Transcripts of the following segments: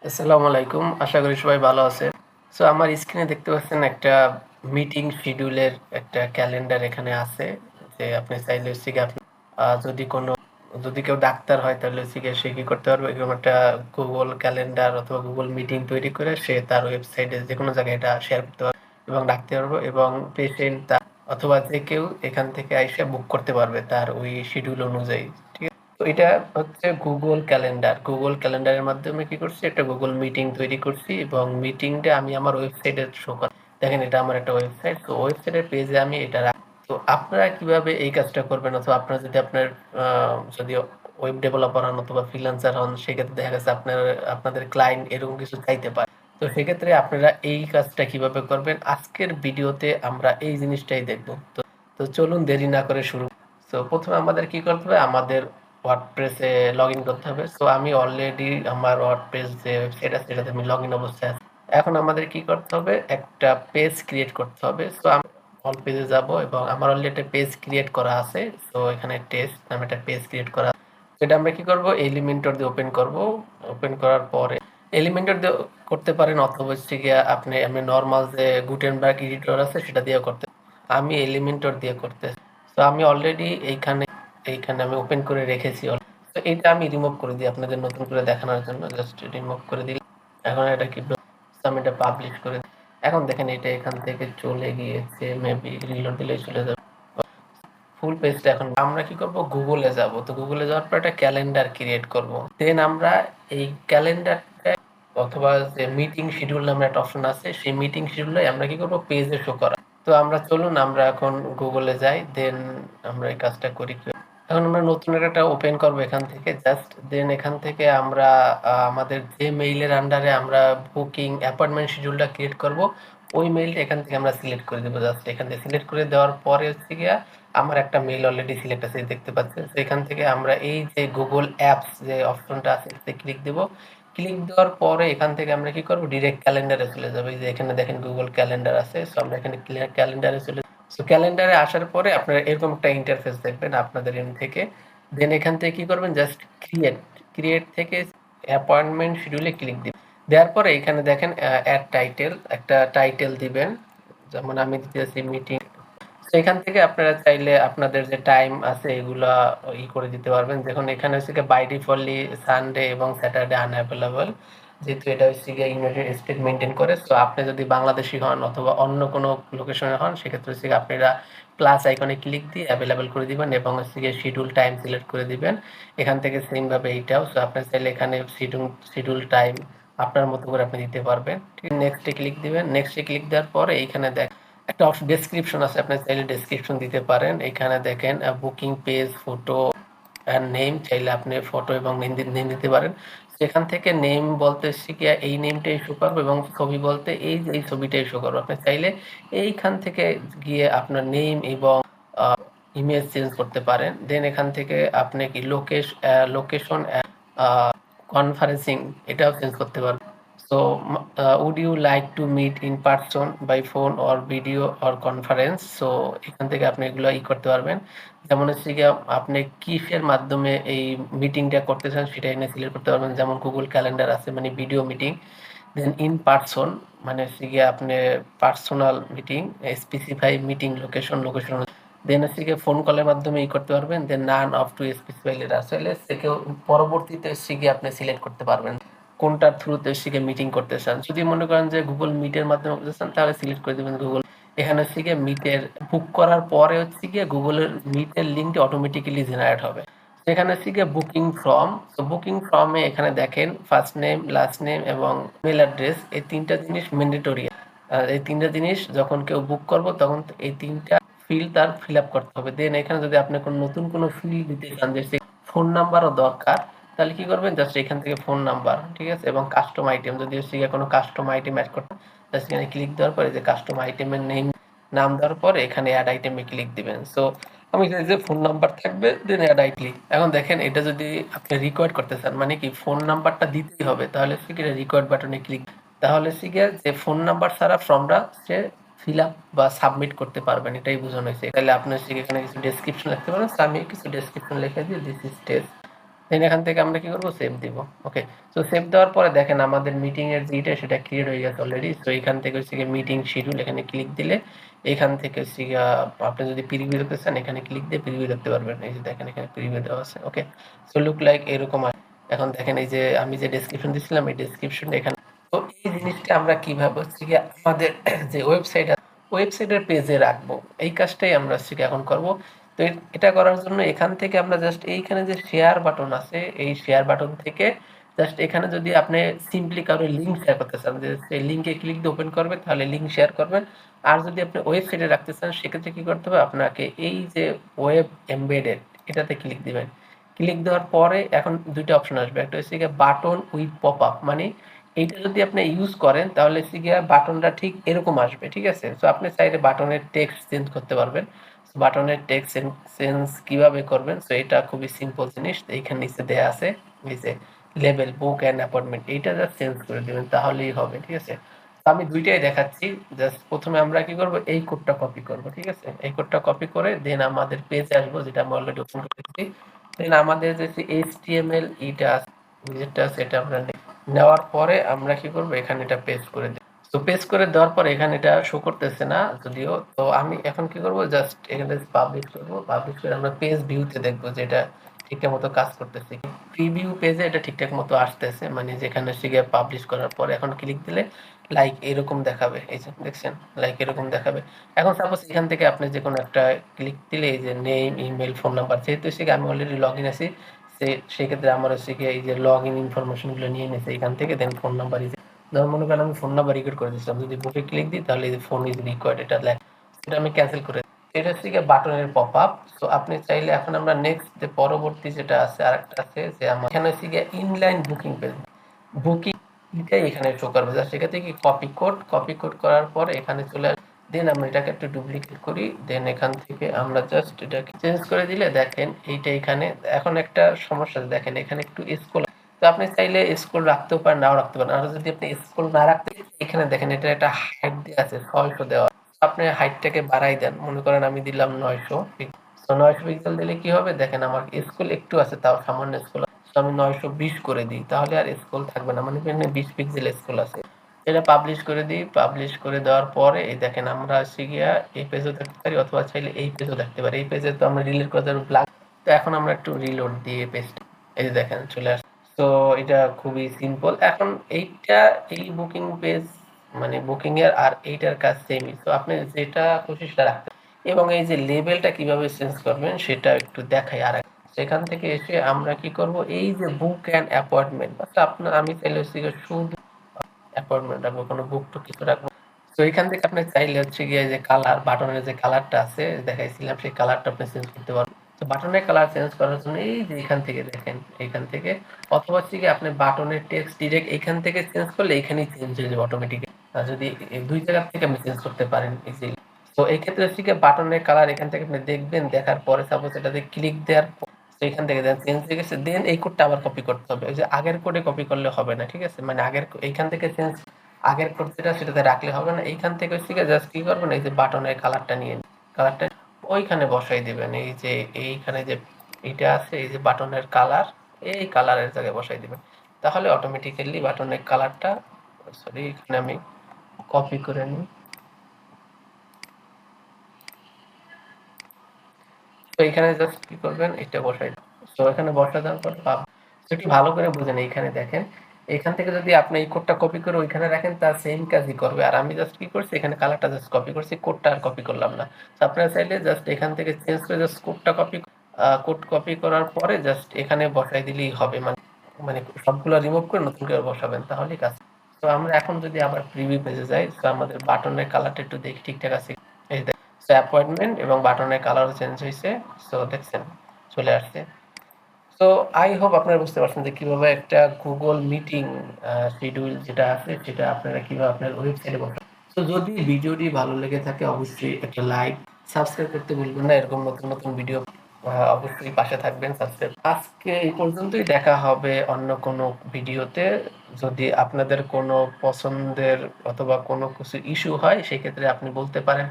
আসসালামু আলাইকুম। আশা করি সবাই ভালো আছেন। সো আমার স্ক্রিনে দেখতে পাচ্ছেন একটা মিটিং শিডিউলের একটা ক্যালেন্ডার এখানে আছে। যে আপনি চাইলে হচ্ছে গিয়ে আপনি যদি কেউ ডাক্তার হয় তাহলে হচ্ছে গিয়ে সে কি করতে পারবে এরকম একটা Google ক্যালেন্ডার অথবা Google মিটিং তৈরি করে সে তার ওয়েবসাইটে যেকোনো জায়গায় এটা শেয়ার করতে পারবে এবং রাখতে পারবে এবং পেশেন্ট অথবা যে কেউ এখান থেকে আইসা বুক করতে পারবে তার ওই শিডিউল অনুযায়ী। ঠিক আছে? তো এটা হচ্ছে গুগল ক্যালেন্ডার। গুগল ক্যালেন্ডারের মাধ্যমে কি করছি, একটা গুগল মিটিং তৈরি করছি এবং মিটিংটা আমি আমার ওয়েবসাইটে শো করি। দেখেন এটা আমার একটা ওয়েবসাইট। তো ওয়েবসাইটের পেজে আমি এটা রাখি। তো আপনারা কিভাবে এই কাজটা করবেন অথবা আপনারা যদি যদি ওয়েব ডেভেলপার হন অথবা ফ্রিল্যান্সার হন, সেক্ষেত্রে দেখা গেছে আপনাদের ক্লায়েন্ট এরকম কিছু চাইতে পারে। তো সেক্ষেত্রে আপনারা এই কাজটা কিভাবে করবেন, আজকের ভিডিওতে আমরা এই জিনিসটাই দেখব। তো চলুন দেরি না করে শুরু। সো প্রথমে আমাদের কি করতে হবে, আমাদের ওয়ার্ডপ্রেসে লগ ইন করতে হবে। সো আমি অলরেডি আমার ওয়ার্ডপ্রেস যে ওয়েবসাইট আছে সেটাতে আমি লগ ইন অবস্থায় আছি। এখন আমাদের কি করতে হবে, একটা পেজ ক্রিয়েট করতে হবে। সো আমি অল পেজে যাব এবং আমার অলরেডি একটা পেজ ক্রিয়েট করা আছে। সো এখানে টেস্ট নামে একটা পেজ ক্রিয়েট করা আছে। এটা আমরা কি করব, এলিমেন্টর দিয়ে ওপেন করব। ওপেন করার পরে এলিমেন্টর দিয়ে করতে পারেন অথবা হচ্ছে গিয়ে আপনি নর্মাল যে গুটেনবার্গ এডিটর আছে সেটা দিয়ে করতে। আমি এলিমেন্টর দিয়ে করতে। তো আমি অলরেডি এইখানে আমি ওপেন করে রেখেছি। তো এটা আমি রিমুভ করে দিই আপনাদের নতুন করে দেখানোর জন্য। জাস্ট রিমুভ করে দিই। এখন এটা কি, আমি এটা পাবলিশ করে দিই। এখন দেখেন এটা এখান থেকে চলে গিয়েছে, মেবি রিলোড দিলেই চলে যাবে ফুল পেজটা। এখন আমরা কি করব, গুগলে যাব। তো গুগলে যাওয়ার পর একটা ক্যালেন্ডার ক্রিয়েট করব। দেন আমরা এই ক্যালেন্ডারটা অথবা যে মিটিং শিডিউল নামে একটা অপশন আছে, সেই মিটিং শিডিউলে আমরা কি করব, পেজে শো করা। তো আমরা এখন গুগলে যাই, দেন আমরা এই কাজটা করি। এখন আমরা নতুন একটা ওপেন করব এখান থেকে জাস্ট। দেন এখান থেকে আমরা আমাদের যে মেইলের আন্ডারে আমরা বুকিং অ্যাপয়েন্টমেন্ট শিডিউলটা ক্রিয়েট করব, ওই মেইলটা এখান থেকে আমরা সিলেক্ট করে দেবো। জাস্ট এখান থেকে সিলেক্ট করে দেওয়ার পরে হচ্ছে গিয়া আমার একটা মেইল অলরেডি সিলেক্ট আছে, দেখতে পাচ্ছেন। তো এখান থেকে আমরা এই যে গুগল অ্যাপস যে অপশনটা আছে এটাতে ক্লিক দেব। ক্লিক দেওয়ার পরে এখান থেকে আমরা কি করব, ডিরেক্ট ক্যালেন্ডারে চলে যাবো। এই যে এখানে দেখেন গুগল ক্যালেন্ডার আছে। সো আমরা এখানে ক্যালেন্ডারে চলে। সো ক্যালেন্ডারে আসার পরে আপনারা এরকম একটা ইন্টারফেস দেখবেন আপনাদের এন্ড থেকে। দেন এখান থেকে কি করবেন, জাস্ট ক্রিয়েট থেকে অ্যাপয়েন্টমেন্ট শিডিউলে ক্লিক দিবেন। দেওয়ার পরে এখানে দেখেন অ্যাড টাইটেল, একটা টাইটেল দিবেন। যেমন আমি দিতেছি মিটিং। তো এখান থেকে আপনারা চাইলে আপনাদের যে টাইম আছে এগুলা করে দিতে পারবেন। দেখুন এখানে হচ্ছে বাই ডিফল্টলি সানডে এবং স্যাটারডে আনঅ্যাভেলেবল, যেহেতু এটা হচ্ছে গিয়ে ইউনাইটেড স্টেট মেনটেন করে। সো আপনি যদি বাংলাদেশি হন অথবা অন্য কোনো লোকেশনে হন, সেক্ষেত্রে হচ্ছে আপনারা প্লাস আইকনে ক্লিক দিয়ে অ্যাভেলেবল করে দিবেন এবং হচ্ছে গিয়ে শিডিউল টাইম সিলেক্ট করে দিবেন। এখান থেকে সেমভাবে এইটাও। সো আপনি চাইলে এখানে শিডিউল টাইম আপনার মতো করে আপনি দিতে পারবেন। ঠিক, নেক্সটে ক্লিক দিবেন। নেক্সটে ক্লিক দেওয়ার পরে এইখানে একটা অপশন ডেসক্রিপশন আছে, আপনি চাইলে ডেসক্রিপশন দিতে পারেন। এখানে দেখেন বুকিং পেজ, ফটো আর নেম, চাইলে আপনি ফটো এবং নেম দিতে পারেন। সেখান থেকে নেম বলতে শিখিয়া এই নেমটাই শো করবে এবং ছবি বলতে এই যে এই ছবিটাই শো করবে। আপনি চাইলে এইখান থেকে গিয়ে আপনার নেম এবং ইমেজ চেঞ্জ করতে পারেন। দেন এখান থেকে আপনি কি লোকেশন কনফারেন্সিং এটাও চেঞ্জ করতে পারবেন। So would you like to meet in person by phone or video or conference? So এখান থেকে আপনি এগুলো করতে পারবেন। যেমন হচ্ছে গিয়ে আপনি কিসের মাধ্যমে এই মিটিংটা করতে চান সেটা এখানে সিলেক্ট করতে পারবেন। যেমন গুগল ক্যালেন্ডার আছে মানে video meeting. Then in person মানে হচ্ছে গিয়ে আপনি personal meeting, specify meeting location. Then হচ্ছে গিয়ে ফোন কলের মাধ্যমে করতে পারবেন। Then none of to specify later, আসলে সে কেউ পরবর্তীতে হচ্ছে গিয়ে আপনি সিলেক্ট করতে পারবেন কোনটার থ্রুতে শিখে মিটিং করতে চান। যদি মনে করেন যে গুগল মিটের মাধ্যমে করতে চান, তাহলে সিলেক্ট করে দেবেন গুগল। এখানে হচ্ছে গিয়ে মিটের বুক করার পরে হচ্ছে গিয়ে গুগলের মিটের লিঙ্কটি অটোমেটিক্যালি জেনারেট হবে। সেখানে হচ্ছে গিয়ে বুকিং ফর্ম। তো বুকিং ফর্মে এখানে দেখেন ফার্স্ট নেম, লাস্ট নেম এবং মেল অ্যাড্রেস, এই তিনটা জিনিস ম্যান্ডেটরি। এই তিনটা জিনিস যখন কেউ বুক করবো তখন এই তিনটা ফিল্ড তার ফিল আপ করতে হবে। দেন এখানে যদি আপনি নতুন কোনো ফিল্ড দিতে চান, যে ফোন নাম্বারও দরকার, তাহলে কি করবেন, জাস্ট এখান থেকে ফোন নাম্বার, ঠিক আছে, এবং কাস্টম আইটেম যদি হচ্ছে কোনো কাস্টম আইটেম অ্যাড করতে, জাস্ট এখানে ক্লিক দেওয়ার পরে যে কাস্টম আইটেমের নাম দেওয়ার পরে এখানে অ্যাড আইটেমে ক্লিক দিবেন। সো আমি এখানে যে ফোন নাম্বার থাকবে, দেন অ্যাড আই ক্লিক। এখন দেখেন এটা যদি আপনি রিকোয়ার্ড করতে চান, মানে কি ফোন নাম্বারটা দিতেই হবে, তাহলে হচ্ছে কি রিকোয়ার্ড বাটনে ক্লিক। তাহলে হচ্ছে গিয়ে যে ফোন নাম্বার ছাড়া ফর্মটা সে ফিল আপ বা সাবমিট করতে পারবেন, এটাই বোঝানো হয়েছে। তাহলে আপনি হচ্ছে এখানে কিছু ডেসক্রিপশন লিখতে পারেন। আমি কিছু ডেসক্রিপশন লিখে দিই, দিস ইজ টেস্ট। দেন এখান থেকে আমরা কি করব, সেভ দিব। ওকে, সো সেভ দেওয়ার পরে দেখেন আমাদের মিটিং এর যেটা সেটা ক্রিয়েট হয়ে গেছে অলরেডি। সো এখান থেকে হচ্ছে গিয়ে মিটিং শিডিউল, এখানে ক্লিক দিলে এখান থেকে হচ্ছে গিয়ে আপনি যদি প্রিভিউ দেখতে চান এখানে ক্লিক দিয়ে প্রিভিউ দেখতে পারবেন। এই যে দেখেন এখানে প্রিভিউ দেওয়া আছে। ওকে, সো লুক লাইক এরকম এখন দেখেন এই যে আমি যে ডেসক্রিপশন দিছিলাম এই ডেসক্রিপশন এখানে। তো এই জিনিসটা আমরা কিভাবে হচ্ছে গিয়ে আমাদের যে ওয়েবসাইট আছে ওয়েবসাইটের পেজে রাখবো, এই কাজটাই আমরা হচ্ছে গিয়ে এখন করব। তো এটা করার জন্য এখান থেকে আমরা জাস্ট এইখানে যে শেয়ার বাটন আছে এই শেয়ার বাটন থেকে জাস্ট এখানে যদি আপনি সিম্পলি কারো লিঙ্ক শেয়ার করতে চান, যে সেই লিঙ্কে ক্লিক দিয়ে ওপেন করবেন তাহলে লিঙ্ক শেয়ার করবেন। আর যদি আপনি ওয়েবসাইটে রাখতে চান সেক্ষেত্রে কি করতে হবে, আপনাকে এই যে ওয়েব এমবেডেড এটাতে ক্লিক দিবেন। ক্লিক দেওয়ার পরে এখন দুইটা অপশন আসবে, একটা হচ্ছে গিয়ে বাটন উইথ পপ আপ, মানে এইটা যদি আপনি ইউজ করেন তাহলে হচ্ছে গিয়ে বাটনটা ঠিক এরকম আসবে, ঠিক আছে। সো আপনি চাইলে বাটনের টেক্সট চেঞ্জ করতে পারবেন। বাটনের টেক্সট চেঞ্জ কিভাবে করবেন, সো এটা খুবই সিম্পল জিনিস। এইখানে নিচে দেয়া আছে এই যে লেবেল বুক অ্যান্ড অ্যাপয়েন্টমেন্ট, এইটা জাস্ট চেঞ্জ করে দিবেন তাহলেই হবে, ঠিক আছে। তো আমি দুইটাই দেখাচ্ছি। জাস্ট প্রথমে আমরা কি করব, এই কোডটা কপি করব, ঠিক আছে। এই কোডটা কপি করে দেন আমাদের পেজে আসবো, যেটা আমরা অলরেডি ওপেন করেছি। দেন আমাদের যে এইচটিএমএল এটা আছে যেটা সেটা আমরা নেওয়ার পরে আমরা কি করব, এখানে এটা পেস্ট করে দিই। তো পেস্ট করে দেওয়ার পর এখানে এটা শো করতেছে না যদিও, তো আমি এখন কি করব, জাস্ট এখানে পাবলিশ করব। পাবলিশ করে আমরা পেজ ভিউতে দেখব যে এটা ঠিকঠাক মতো কাজ করতেছে। প্রিভিউ পেজে এটা ঠিকঠাক মতো আসতেছে, মানে যেখানে শিখে পাবলিশ করার পর এখন ক্লিক দিলে লাইক এরকম দেখাবে, এই যে দেখছেন লাইক এরকম দেখাবে। এখন সাপোজ এখান থেকে আপনি যে কোনো একটা ক্লিক দিলে এই যে নেম ইমেল ফোন নাম্বার, যেহেতু শিখে আমি অলরেডি লগ ইন আছি সেক্ষেত্রে আমার হচ্ছে কি এই যে লগ ইন ইনফরমেশনগুলো নিয়ে নিয়েছে এখান থেকে। দেন ফোন নাম্বার ধর মনে করেন আমি ফোন নাম্বার রিকোয়ার্ড করে দিচ্ছিলাম, যদি বুকে ক্লিক দিই তাহলে ফোন ইজ রিকোয়ার্ড এটা লেখ, সেটা আমি ক্যান্সেল করে দিই। এটা হচ্ছে গিয়ে বাটনের পপ আপ। সো আপনি চাইলে এখন আমরা নেক্সট যে পরবর্তী যেটা আছে আরেকটা আছে যে আমার এখানে হচ্ছে গিয়ে ইনলাইন বুকিং পেজ, বুকিং এটাই এখানে শো করবে। জাস্ট সেক্ষেত্রে কি কপি কোড করার পর এখানে চলে আসবে। দেন আমরা এটাকে একটু ডুপ্লিকেট করি, দেন এখান থেকে আমরা জাস্ট এটাকে চেঞ্জ করে দিলে দেখেন এইটা এখানে। এখন একটা সমস্যা আছে, দেখেন এখানে একটু স্ক্রল, তো আপনি চাইলে স্ক্রল রাখতেও পারেন নাও রাখতে পারেন। আর যদি আপনি স্ক্রল না রাখতে এখানে দেখেন এটা একটা হাইট দেওয়া আছে 600 দেওয়া, আপনি হাইটটাকে বাড়াই দেন, মনে করেন আমি দিলাম 900। তো 900 পিক্সেল দিলে কি হবে, দেখেন আমার স্ক্রল একটু আছে তাও সামান্য স্ক্রল, আমি 920 করে দিই তাহলে আর স্ক্রল থাকবে না, মানে এখানে 20 পিক্সেল স্ক্রল আছে। এটা পাবলিশ করে দিই। পাবলিশ করে দেওয়ার পরে এই দেখেন আমরা আসি গিয়া এই পেজও দেখতে পারি অথবা চাইলে এই পেজও দেখতে পারি। এই পেজে তো আমরা রিলোড করে দেবো ব্ল্যাক, তো এখন আমরা একটু রিলোড দিয়ে পেজটা এই যে দেখেন চলে আসছে। তো এটা খুবই সিম্পল। এখন এইটা এই বুকিং পেজ মানে বুকিং এর আর এইটার কাজ সেমই। তো আপনি যেটা খুশি সেটা রাখতে, এবং এই যে লেবেলটা কিভাবে চেঞ্জ করবেন সেটা একটু দেখাই আর সেখান থেকে এসে আমরা কি করব, এই যে বুক অ্যান্ড অ্যাপয়েন্টমেন্ট আপনার আমি চাইলে হচ্ছে শুধু অ্যাপয়েন্টমেন্ট রাখবো, কোনো বুক টুক কিছু রাখবো। তো এখান থেকে আপনি চাইলে হচ্ছে গিয়ে যে কালার বাটনের যে কালারটা আছে দেখাইছিলাম সেই কালারটা আপনি চেঞ্জ করতে পারবেন। তো বাটনের কালার চেঞ্জ করার জন্য এই যে এখান থেকে দেখেন এইখান থেকে, অথবা হচ্ছে কি আপনি বাটনের টেক্সট ডিরেক্ট এইখান থেকে চেঞ্জ করলে এখানেই চেঞ্জ হয়ে যাবে অটোমেটিক্যালি। যদি এই দুই জায়গা থেকে আপনি চেঞ্জ করতে পারেন ইজিলি। তো এই ক্ষেত্রে হচ্ছে কি বাটনের কালার এখান থেকে আপনি দেখবেন, দেখার পরে সাপোজ এটাতে ক্লিক দেওয়ার এখান থেকে চেঞ্জ হয়ে গেছে, দেন এই কোডটা আবার কপি করতে হবে। ওই যে আগের কোডে কপি করলে হবে না, ঠিক আছে, মানে আগের এইখান থেকে চেঞ্জ আগের কোড যেটা সেটাতে রাখলে হবে না। এইখান থেকে হচ্ছে জাস্ট কি করবেন, এই যে বাটনের কালারটা নিয়ে কালারটা ওইখানে বসাই দিবেন। এই যে এইখানে যে এটা আছে এই যে বাটনের কালার, এই কালারের জায়গায় বসাই দিবেন, তাহলে অটোমেটিক্যালি বাটনের কালারটা, সরি এখানে আমি কপি করে নিই। তো এখানে জাস্ট কি করবেন, এটা বসাই দেবেন। তো এখানে বসা দেওয়ার পর একটু ভালো করে বুঝেন, এইখানে দেখেন এখান থেকে যদি আপনি এই কোডটা কপি করে ওইখানে রাখেন তার সেম কাজই করবে। আর আমি জাস্ট কি করছি, এখানে কালারটা জাস্ট কপি করছি, কোডটা আর কপি করলাম না। তো আপনারা চাইলে জাস্ট এখান থেকে চেঞ্জ করে জাস্ট কোডটা কপি, কোড কপি করার পরে জাস্ট এখানে বসাই দিলেই হবে, মানে মানে সবগুলো রিমুভ করে নতুন করে বসাবেন তাহলেই কাজ। তো আমরা এখন যদি আবার প্রিভিউ পেজে যাই, তো আমাদের বাটনের কালারটা একটু দেখি ঠিকঠাক আছে। এই সো অ্যাপয়েন্টমেন্ট এবং বাটনের কালারও চেঞ্জ হয়েছে। সো দেখছেন চলে আসছে। সো আই হোপ আপনারা বুঝতে পারছেন যে কিভাবে একটা গুগল মিটিং শিডিউল যেটা আছে সেটা আপনারা কিভাবে আপনার ওয়েবসাইটে বসান। তো যদি ভিডিওটি ভালো লেগে থাকে অবশ্যই একটা লাইক, সাবস্ক্রাইব করতে ভুলবেন না। এরকম নতুন নতুন ভিডিও অবশ্যই পাশে থাকবেন, সাবস্ক্রাইব। আজকে এই পর্যন্তই, দেখা হবে অন্য কোনো ভিডিওতে। যদি আপনাদের কোনো পছন্দের অথবা কোনো কিছু ইস্যু হয় সেক্ষেত্রে আপনি বলতে পারেন,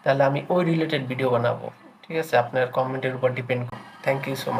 তাহলে আমি ওই রিলেটেড ভিডিও বানাবো। ঠিক আছে, আপনার কমেন্টের উপর depend. Thank you so much.